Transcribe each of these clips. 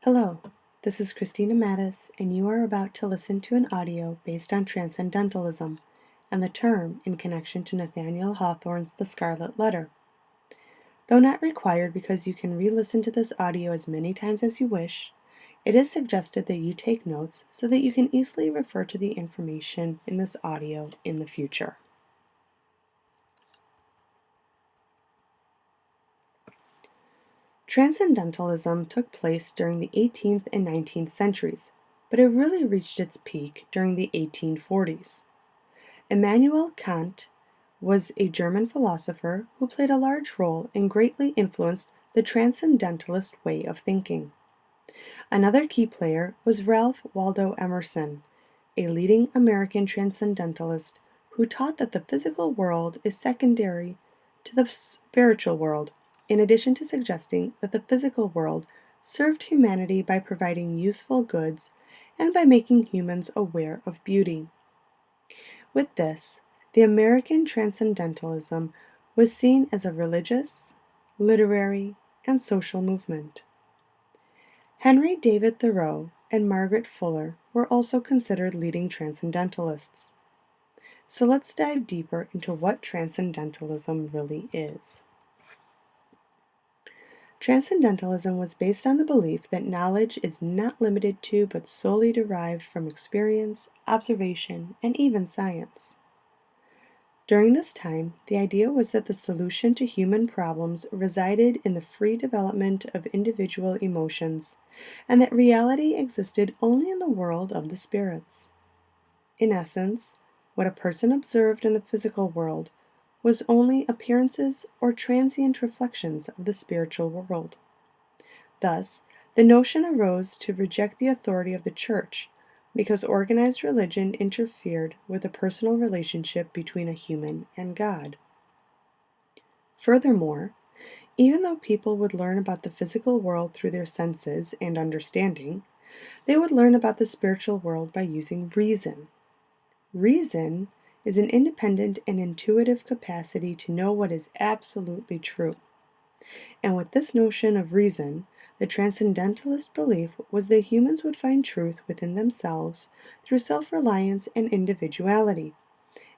Hello, this is Christina Mattis, and you are about to listen to an audio based on Transcendentalism and the term in connection to Nathaniel Hawthorne's The Scarlet Letter. Though not required because you can re-listen to this audio as many times as you wish, it is suggested that you take notes so that you can easily refer to the information in this audio in the future. Transcendentalism took place during the 18th and 19th centuries, but it really reached its peak during the 1840s. Immanuel Kant was a German philosopher who played a large role and greatly influenced the Transcendentalist way of thinking. Another key player was Ralph Waldo Emerson, a leading American Transcendentalist who taught that the physical world is secondary to the spiritual world, in addition to suggesting that the physical world served humanity by providing useful goods and by making humans aware of beauty. With this, the American Transcendentalism was seen as a religious, literary, and social movement. Henry David Thoreau and Margaret Fuller were also considered leading Transcendentalists. So let's dive deeper into what Transcendentalism really is. Transcendentalism was based on the belief that knowledge is not limited to but solely derived from experience, observation, and even science. During this time, the idea was that the solution to human problems resided in the free development of individual emotions, and that reality existed only in the world of the spirits. In essence, what a person observed in the physical world was only appearances or transient reflections of the spiritual world. Thus, the notion arose to reject the authority of the Church, because organized religion interfered with the personal relationship between a human and God. Furthermore, even though people would learn about the physical world through their senses and understanding, they would learn about the spiritual world by using reason. Reason is an independent and intuitive capacity to know what is absolutely true. And with this notion of reason, the Transcendentalist belief was that humans would find truth within themselves through self-reliance and individuality,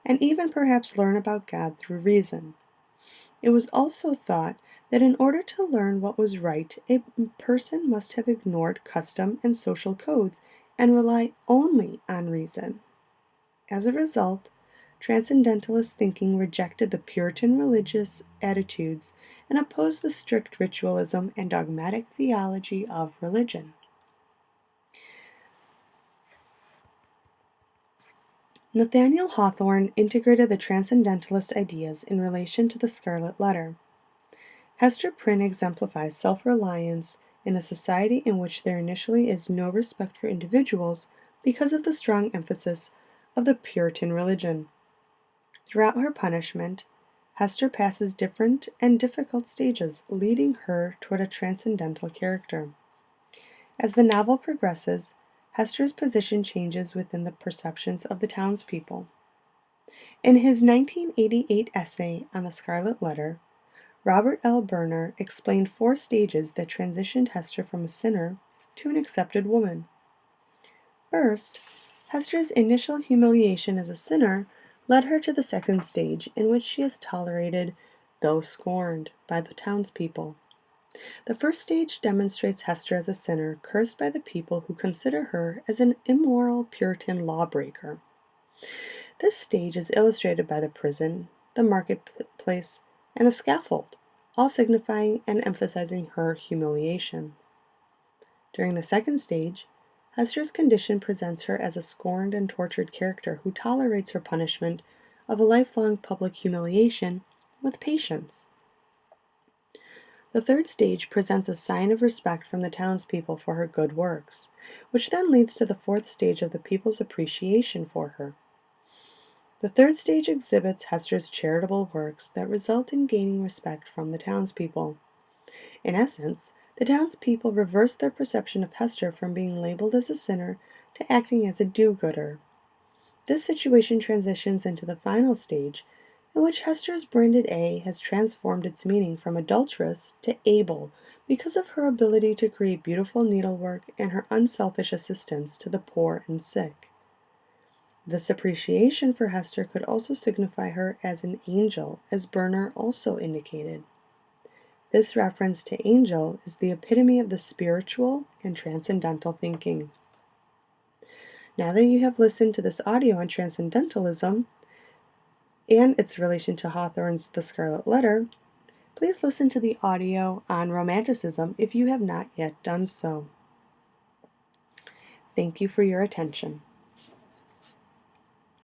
and even perhaps learn about God through reason. It was also thought that in order to learn what was right, a person must have ignored custom and social codes and rely only on reason. As a result, Transcendentalist thinking rejected the Puritan religious attitudes and opposed the strict ritualism and dogmatic theology of religion. Nathaniel Hawthorne integrated the Transcendentalist ideas in relation to the Scarlet Letter. Hester Prynne exemplifies self-reliance in a society in which there initially is no respect for individuals because of the strong emphasis of the Puritan religion. Throughout her punishment, Hester passes different and difficult stages, leading her toward a transcendental character. As the novel progresses, Hester's position changes within the perceptions of the townspeople. In his 1988 essay on the Scarlet Letter, Robert L. Berner explained 4 stages that transitioned Hester from a sinner to an accepted woman. First, Hester's initial humiliation as a sinner led her to the second stage, in which she is tolerated, though scorned, by the townspeople. The first stage demonstrates Hester as a sinner cursed by the people who consider her as an immoral Puritan lawbreaker. This stage is illustrated by the prison, the marketplace, and the scaffold, all signifying and emphasizing her humiliation. During the second stage, Hester's condition presents her as a scorned and tortured character who tolerates her punishment of a lifelong public humiliation with patience. The third stage presents a sign of respect from the townspeople for her good works, which then leads to the fourth stage of the people's appreciation for her. The third stage exhibits Hester's charitable works that result in gaining respect from the townspeople. In essence, the townspeople reverse their perception of Hester from being labeled as a sinner to acting as a do-gooder. This situation transitions into the final stage, in which Hester's branded A has transformed its meaning from adulteress to able, because of her ability to create beautiful needlework and her unselfish assistance to the poor and sick. This appreciation for Hester could also signify her as an angel, as Berner also indicated. This reference to angel is the epitome of the spiritual and transcendental thinking. Now that you have listened to this audio on Transcendentalism and its relation to Hawthorne's The Scarlet Letter, please listen to the audio on Romanticism if you have not yet done so. Thank you for your attention.